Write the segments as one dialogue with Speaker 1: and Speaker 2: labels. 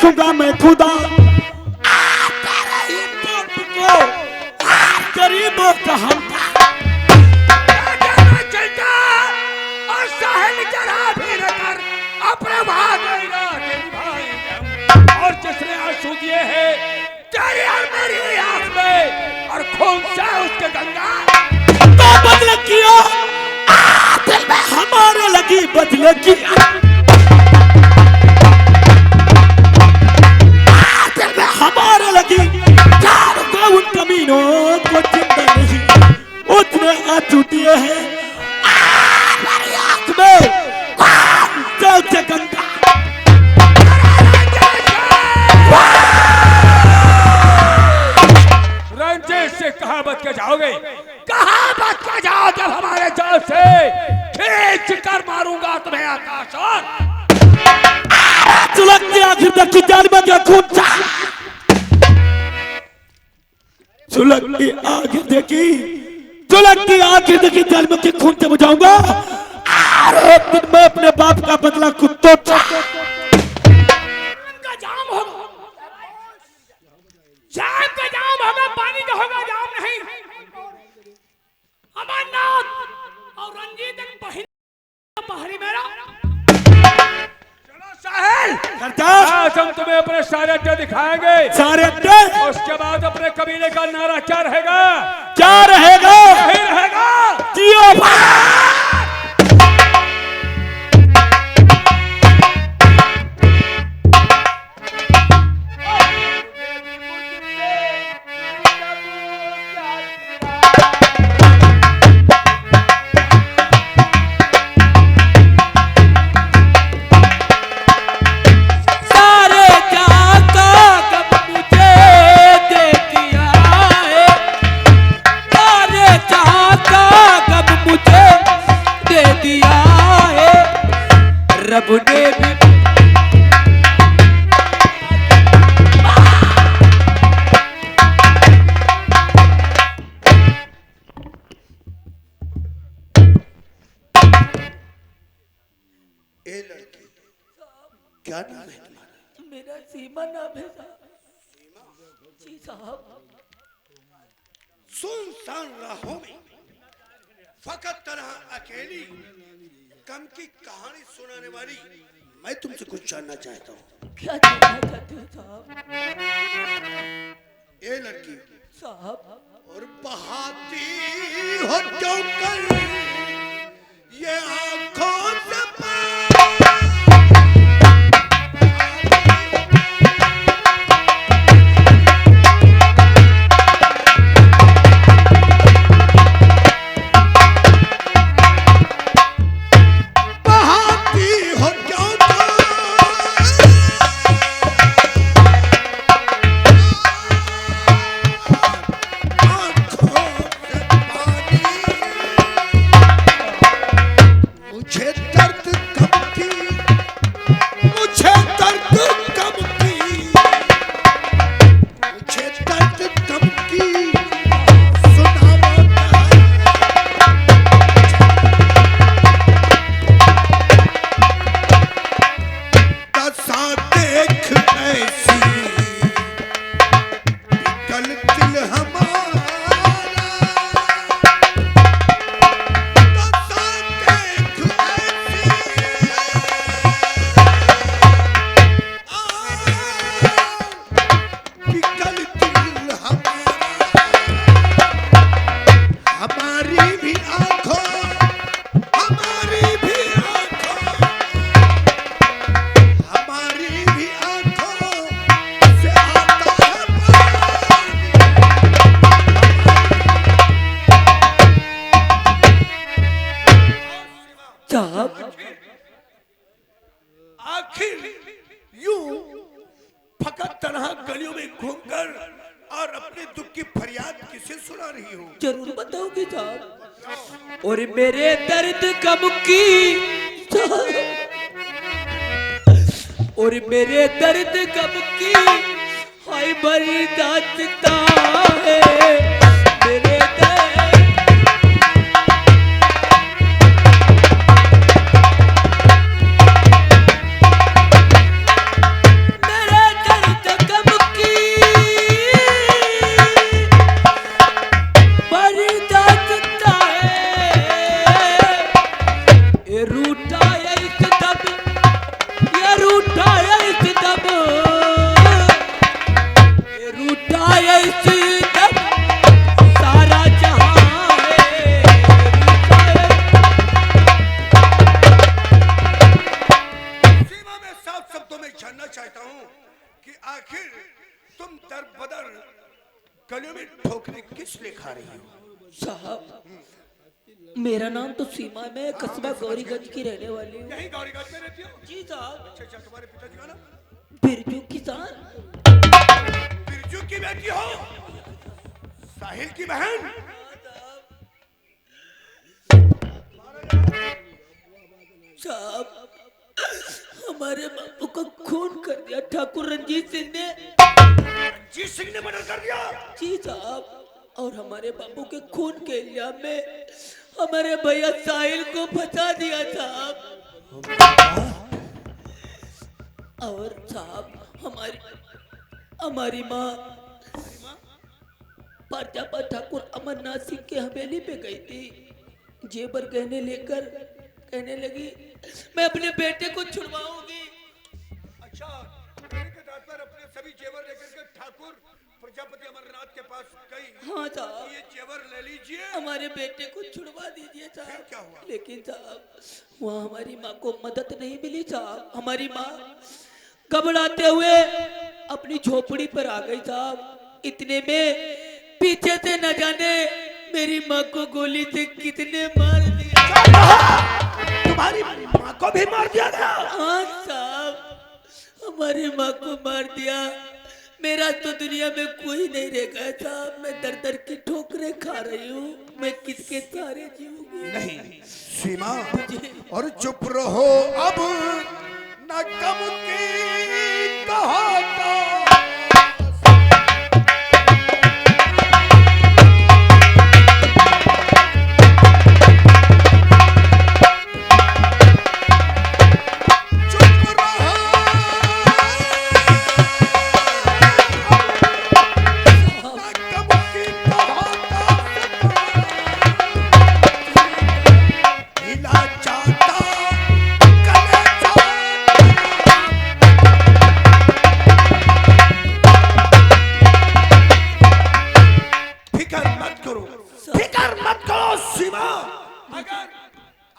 Speaker 1: देखूंगा मैं खुदा तेरे ही बाप को गरीबों का हम
Speaker 2: चलता और साहिल जरा भी न कर अपने भाई और जिसने आंसू दिए हैं तेरी और मेरी आंख में और खून से उसके गंगा
Speaker 1: तो बदले किया दिल में हमारे लगी बदले किया दिल में हमारे लगी चार को उन कमीनों को जिंदा नहीं उतने आंसू दिए हैं मेरी आंख में खून से गंगा
Speaker 2: रंजिश से कहाँ बच के जाओगे कहाँ बच के जाओ जब हमारे जाल से खींच कर मारूंगा तुम्हें आकाश और
Speaker 1: सुलगती आखिर तक की जान में क्या खून था सुलगती आखिर देखी सुलगती आखिर देखी जान में के खून से बुझाऊंगा और एक दिन मैं अपने बाप का बदला कुत्तों का
Speaker 2: जाम होगा जाम का जाम होगा पानी का होगा जाम नहीं अमरनाथ और रंजीत एक बहिन बाहरी मेरा चलो साहिल
Speaker 1: करता
Speaker 2: आज हम तुम्हें अपने सारे अड्डे दिखाएंगे
Speaker 1: सारे अड्डे
Speaker 2: उसके बाद अपने कबीले का नारा क्या रहेगा
Speaker 1: क्या रहेगा
Speaker 2: यही रहेगा
Speaker 1: जियो
Speaker 3: रब ने भी
Speaker 4: ए लड़की क्या नाम है तुम्हारा
Speaker 3: मेरा सीमा नाम है जी साहब
Speaker 4: सुनसान राहों में फकत तरह अकेली कम की कहानी सुनाने वाली मैं तुमसे कुछ जानना चाहता हूँ
Speaker 3: क्या जानना चाहते हो साहब
Speaker 4: ए लड़की
Speaker 3: साहब
Speaker 4: और बहाती हो क्यों कर ये आंखों से
Speaker 3: जरूर बताओगी साहब और मेरे दर्द का मुक्की और मेरे दर्द का मुक्की हाय बड़ी दाचता है मेरे मेरे मेरा नाम तो सीमा है, मैं कस्बा गौरीगंज की रहने वाली हूँ।
Speaker 4: यहीं गौरीगंज में रहती हो?
Speaker 3: जी साहब।
Speaker 4: अच्छा अच्छा, तुम्हारे पिताजी का नाम?
Speaker 3: बिरजू किसान।
Speaker 4: बिरजू की बेटी हो? साहिल की बहन?
Speaker 3: साहब हमारे बापू का खून कर दिया ठाकुर रंजीत सिंह ने।
Speaker 4: रंजीत सिंह ने मर्डर कर दिया?
Speaker 3: जी साहब, और हमारे बापू के खून के इल्जाम में हमारे भैया साहिल को फंसा दिया साहब। और साहब हमारी माँ प्रजापत ठाकुर अमरनाथ सिंह की हवेली पे गई थी, जेवर गहने लेकर कहने लगी मैं अपने बेटे को छुड़वाऊंगी।
Speaker 4: अच्छा, कहने के तात्पर्य अपने सभी जेवर लेकर के ठाकुर प्रजापति अमरनाथ के पास गई।
Speaker 3: हाँ साहब,
Speaker 4: ये जेवर ले लीजिए,
Speaker 3: हमारे बेटे को छुड़वा दीजिए साहब।
Speaker 4: क्या हुआ?
Speaker 3: लेकिन साहब वहाँ हमारी माँ को मदद नहीं मिली साहब। हमारी माँ घबराते हुए अपनी झोपड़ी पर आ गई साहब। इतने में पीछे से न जाने मेरी माँ को गोली से कितने मार दिया।
Speaker 4: तुम्हारी माँ को भी मार दिया गया?
Speaker 3: हाँ साहब, हमारी माँ को मार दिया। मेरा तो दुनिया में कोई नहीं रह गया साहब। मैं दर दर की ठोकरें खा रही हूँ, मैं किसके सहारे जीऊंगी?
Speaker 4: नहीं सीमा, और चुप रहो अब, न कम की कहाता।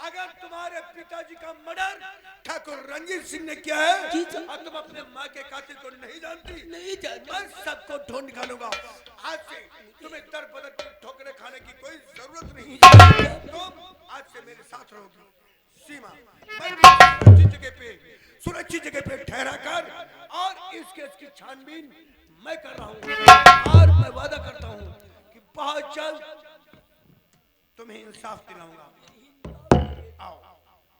Speaker 4: अगर तुम्हारे पिताजी का मर्डर ठाकुर रंजीत सिंह ने किया है और तुम अपने माँ के कातिल को नहीं जानती,
Speaker 3: नहीं जानती।
Speaker 4: मैं सबको ढूंढ निकालूंगा। आज से तुम्हें दर बदर की ठोकरें खाने की कोई जरूरत नहीं। तुम आज से मेरे साथ रहोगी सीमा। मैं सुरक्षित जगह पे ठहरा कर और इस केस की छानबीन मैं कर रहा हूँ, और मैं वादा करता हूँ कि बहुत जल्द तुम्हें इंसाफ दिलाऊंगा। आओ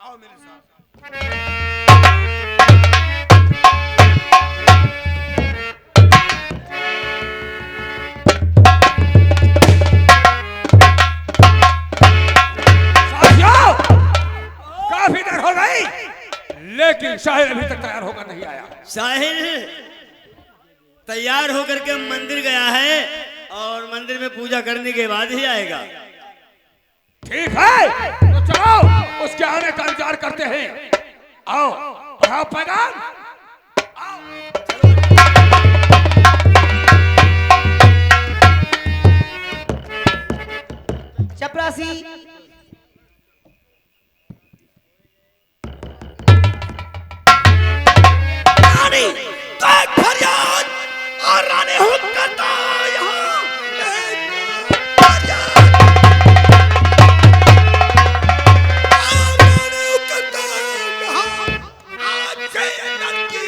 Speaker 4: आओ मेरे साथ।
Speaker 2: काफी देर हो गई, लेकिन साहिल अभी तक तैयार होकर नहीं आया।
Speaker 1: साहिल तैयार होकर के मंदिर गया है और मंदिर में पूजा करने के बाद ही आएगा।
Speaker 2: ठीक है, तो चलो उसके आने का इंतजार करते हैं। आओ बढ़ाओ पैगाम।
Speaker 5: चपरासी
Speaker 4: रानी तो एक फरियाद और रानी हुक करता यहाँ एक फरियाद और रानी हुक करता यहाँ। आज से ये लड़की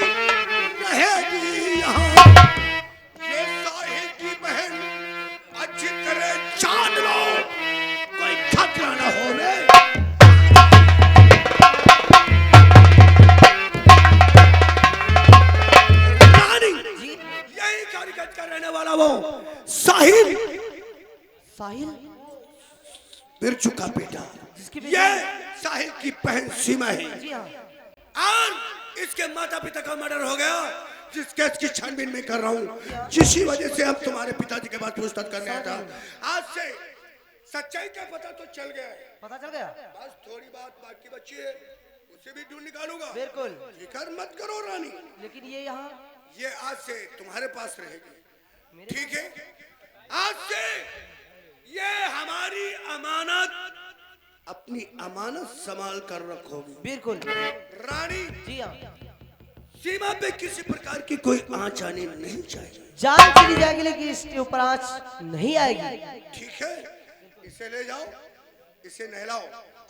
Speaker 4: रहेगी यहाँ। ये साहिल की बहन अच्छी तरह जान लो, कोई खतरा न हो रे। यही कारीगंज का रहने वाला वो साहिल बिरजू का बेटा, ये साहिल की बहन सीमा है। और इसके माता पिता का मर्डर हो गया, जिस केस की छानबीन में कर रहा हूँ, जिसी वजह से हम तुम्हारे पिताजी के पास पूछताछ करने आया था। आज से सच्चाई का पता तो चल गया है।
Speaker 5: पता चल गया?
Speaker 4: बस थोड़ी बात बाकी बची है, उसे भी ढूंढ निकालूंगा।
Speaker 5: बिल्कुल।
Speaker 4: फिकर मत करो रानी,
Speaker 5: लेकिन ये यहाँ
Speaker 4: ये आज से तुम्हारे पास रहेगी, ठीक है? आज से ये हमारी अमानत, अपनी अमानत संभाल कर रखोगी।
Speaker 5: बिल्कुल
Speaker 4: रानी
Speaker 5: जी हाँ।
Speaker 4: सीमा पे किसी प्रकार की कोई आंच आनी नहीं चाहिए,
Speaker 5: जान चली जाएगी लेकिन इसके ऊपर आँच नहीं आएगी।
Speaker 4: ठीक है? इसे ले जाओ, इसे नहलाओ,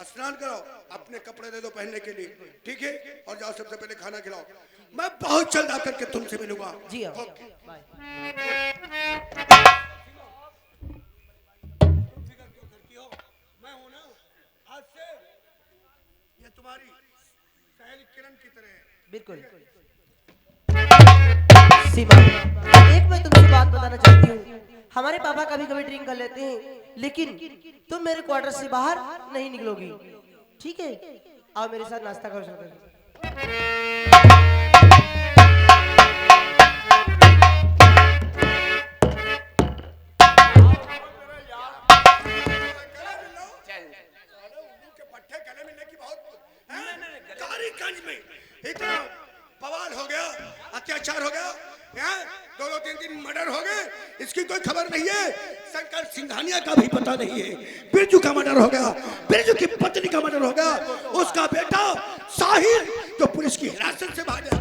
Speaker 4: स्नान कराओ, अपने कपड़े दे दो पहनने के लिए, ठीक है? और जाओ सबसे पहले खाना खिलाओ। मैं बहुत जल्द आकर के तुमसे मिलूंगा।
Speaker 5: जी हाँ।
Speaker 4: ओके।
Speaker 5: बाय।
Speaker 4: तुम फिक्र क्यों करती हो? मैं हूं ना। आज से ये तुम्हारी सहेली किरण की तरह है।
Speaker 5: बिल्कुल। सीमा, एक मैं तुमसे बात बताना चाहती हूँ। हमारे पापा कभी कभी ड्रिंक कर लेते हैं, लेकिन तुम मेरे क्वार्टर से बाहर नहीं निकलोगी, ठीक है? आओ मेरे साथ नाश्ता करो चलकर।
Speaker 4: पट्टे गले मिलने की बहुत कारीगंज में इतना बवाल हो गया, अत्याचार हो गया, यहाँ 2-3 मर्डर हो गए, इसकी कोई खबर नहीं है। शंकर सिंघानिया का भी पता नहीं है। बिरजू का मर्डर हो गया, बिरजू की पत्नी का मर्डर हो गया, उसका बेटा साहिल जो पुलिस की हिरासत से भागा।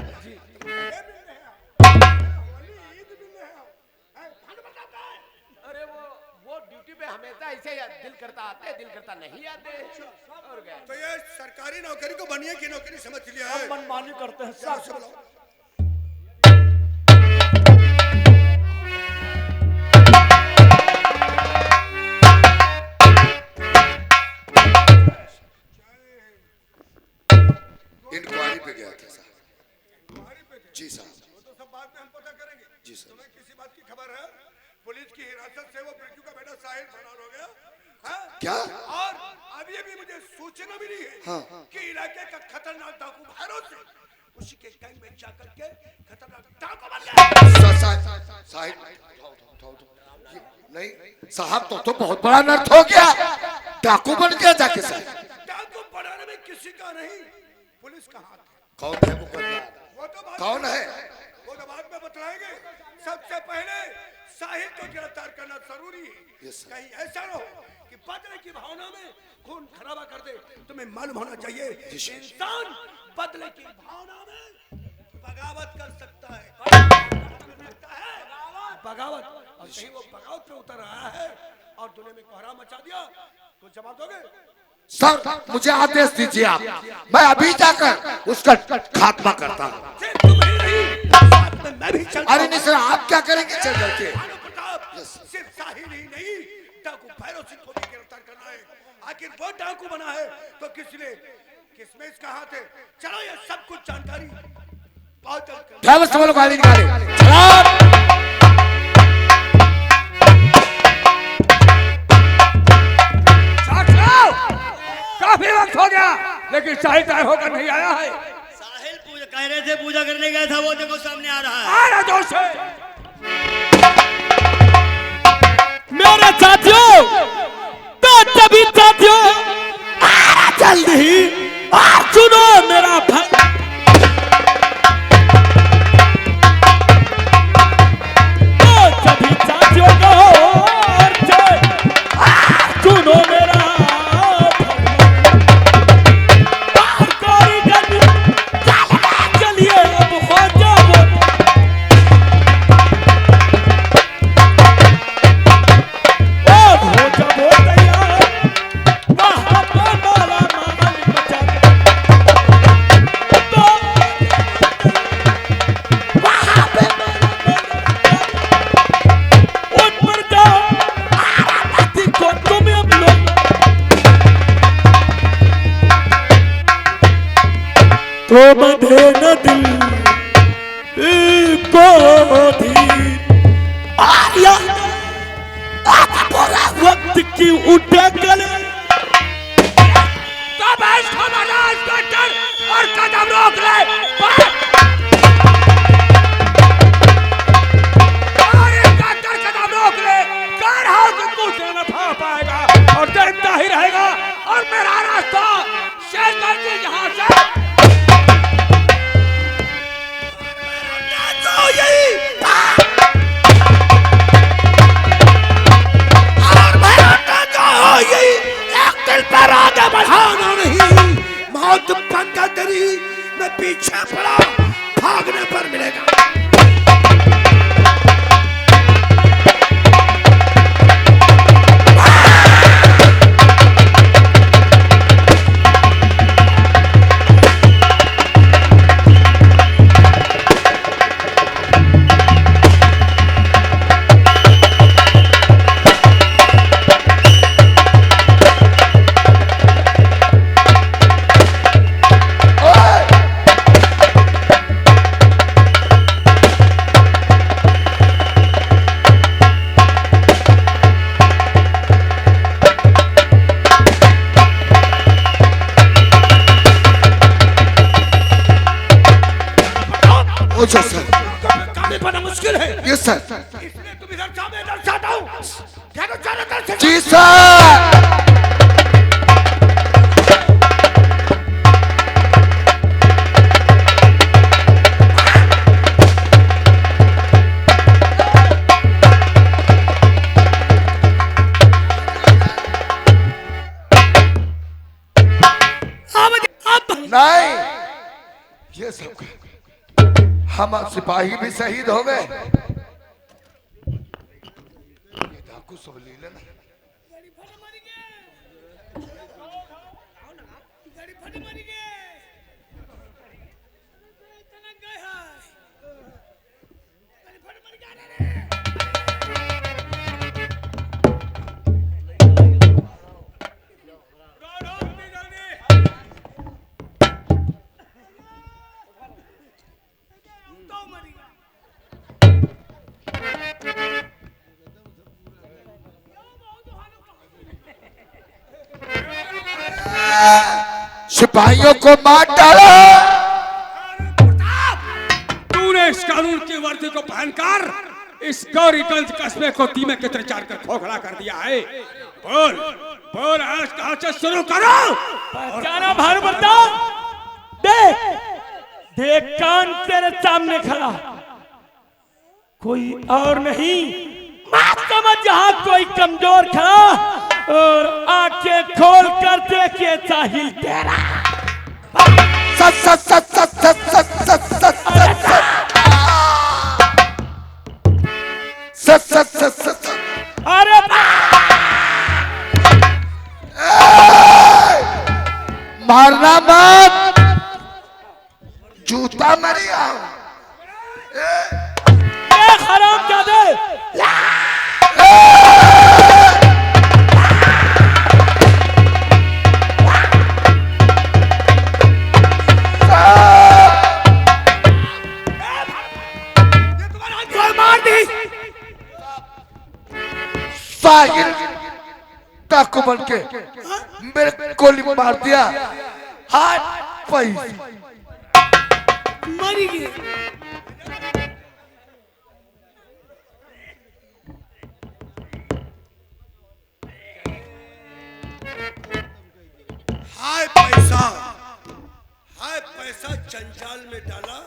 Speaker 6: अरे वो ड्यूटी पे हमेशा ऐसे दिल करता आते, दिल करता नहीं आते। और क्या?
Speaker 4: तो ये सरकारी नौकरी को बनिए की नौकरी समझ लिया है।
Speaker 1: मनमानी करते हैं
Speaker 4: चलो,
Speaker 1: सब।
Speaker 4: चलो।
Speaker 7: इंक्वायरी पे गया था साहब। जी साहब।
Speaker 4: वो तो सब बात में हम पता करेंगे।
Speaker 7: जी सर।
Speaker 4: तुम्हें किसी बात की खबर है? पुलिस की हिरासत से वो बिरजू का बेटा साहिल फरार हो गया। हाँ?
Speaker 7: क्या?
Speaker 4: और अभी अभी मुझे सूचना मिली है
Speaker 7: हाँ।
Speaker 4: कि इलाके का खतरनाक डाकू भैरव सिंह उसी के गैंग में जाकर के खतरनाक डाकू बन गया।
Speaker 7: साहिब नहीं साहब, तो बहुत बड़ा नर्थ हो गया। डाकू बन गया जाके साहब।
Speaker 4: डाकू बनाने में किसी का नहीं, पुलिस का हाथ है।
Speaker 7: कौन है वो बंदा?
Speaker 4: वो तो बात
Speaker 7: कौन है?
Speaker 4: वो तो बाद में बतलाएंगे। सबसे पहले साहिल को गिरफ्तार करना जरूरी है।
Speaker 7: Yes, sir.
Speaker 4: कहीं ऐसा न हो कि बदले की भावना में खून खराबा कर दे। तुम्हें मालूम होना चाहिए इंसान बदले की भावना में बगावत कर सकता है। बगावत। और कहीं वो बगावत पे उतर रहा है और दुनिया में कोहराम मचा दिया तो जवाब दोगे?
Speaker 7: सर मुझे आदेश दीजिए आप, मैं अभी जाकर उसका खात्मा करता हूँ।
Speaker 4: सिर्फ तुम ही नहीं, साथ में मैं भी चलता
Speaker 7: अरे
Speaker 4: हूँ।
Speaker 7: नहीं सर, आप क्या करेंगे चल करके?
Speaker 4: भानु प्रताप, सिर्फ साहिल ही नहीं, डाकू भैरव सिंह को भी गिरफ्तार करना है। आखिर वो डाकू बना है तो किसने, किसमें इसका हाथ है? चलो ये सब कुछ जानकारी बहुत जल्द कर-
Speaker 7: ड्राइवर से बोलो गाड़ी निकाले। चला।
Speaker 2: काफी वक्त हो गया लेकिन साहिल तैयार होकर नहीं आया है।
Speaker 3: साहिल पूजा कह रहे थे, पूजा करने गया था, वो देखो सामने आ रहा है।
Speaker 2: आ रहा जोर से।
Speaker 1: मेरे साथियों, तो तभी साथियों जल्द ही सुनो मेरा भाई। तो सभी साथियों को सुनो मेरा चलिए अब हो जाओ। तो बंधे न दिल को धीर आया वक्त की उठे गले
Speaker 2: तो बस हमारा डॉक्टर और कदम रोक ले। अरे डॉक्टर कदम रोक ले। कह रहा हूं कि दूसरे न फा पाएगा और देखता ही रहेगा। और मेरा रास्ता शेरगंज से यहाँ से
Speaker 4: बढ़ाना नहीं, मौत पंगा तेरी मैं पीछे पड़ा, भागने पर मिलेगा।
Speaker 7: सर सर
Speaker 2: कामे पाना मुश्किल है,
Speaker 7: यस सर
Speaker 2: इसलिए तुम इधर जाओ, मैं इधर जाता हूँ। चलो चलो इधर से।
Speaker 7: जी सर नहीं ये सब हम सिपाही भी शहीद हो गए, ये डाकू सब ले लेना। सिपाहियों को मार डालो।
Speaker 2: तूने इस कानून की वर्दी को पहनकर इस गौरीगंज कस्बे को दीमक के तरह चाट कर खोखला कर दिया है। बोल बोल, आज कहां से शुरू करो?
Speaker 1: पहचाना भानु प्रताप? देख देख, कान तेरे सामने खड़ा, कोई और नहीं, मत समझ जहां कोई कमजोर खड़ा और आंखें खोल कर देखे साहिल तेरा।
Speaker 7: सच सच सच सच सच सच सच सच सच सच सच सच।
Speaker 1: अरे
Speaker 7: मारना मत, जूता मरिया।
Speaker 1: हरामजादे,
Speaker 7: साहिल डाकू बन के मेरे गोली मार दिया, हाथ पैसे
Speaker 3: मर गए।
Speaker 4: हाय पैसा जंजाल में डाला,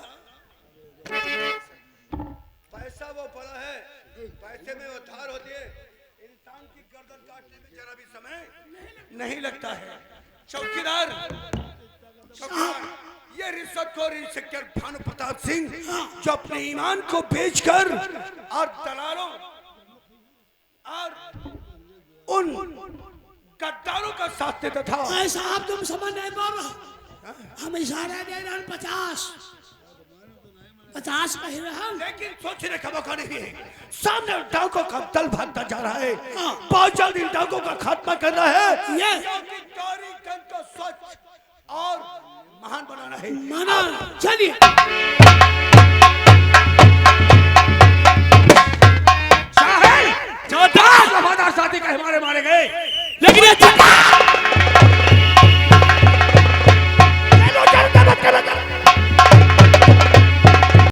Speaker 4: पैसा वो पड़ा है, पैसे में वो धार होती है, इंसान की गर्दन काटने में जरा भी समय नहीं लगता है। चौकीदार ये रिश्वतखोर इंस्पेक्टर भानु प्रताप सिंह जो अपने ईमान को बेचकर और दलालों और उन गद्दारों का साथ देता था।
Speaker 3: साहब तुम समझ नहीं पा रहे, हम इशारा दे रहे हैं 50 कह रहे हैं,
Speaker 4: लेकिन सोचने का मौका नहीं है। सामने डाकुओं का दल भागता जा रहा है, बहुत जल्द इन डाकुओं का खात्मा करना है,
Speaker 3: ये
Speaker 4: गौरीगंज को स्वच्छ और महान बनाना है।
Speaker 3: माना चलिए।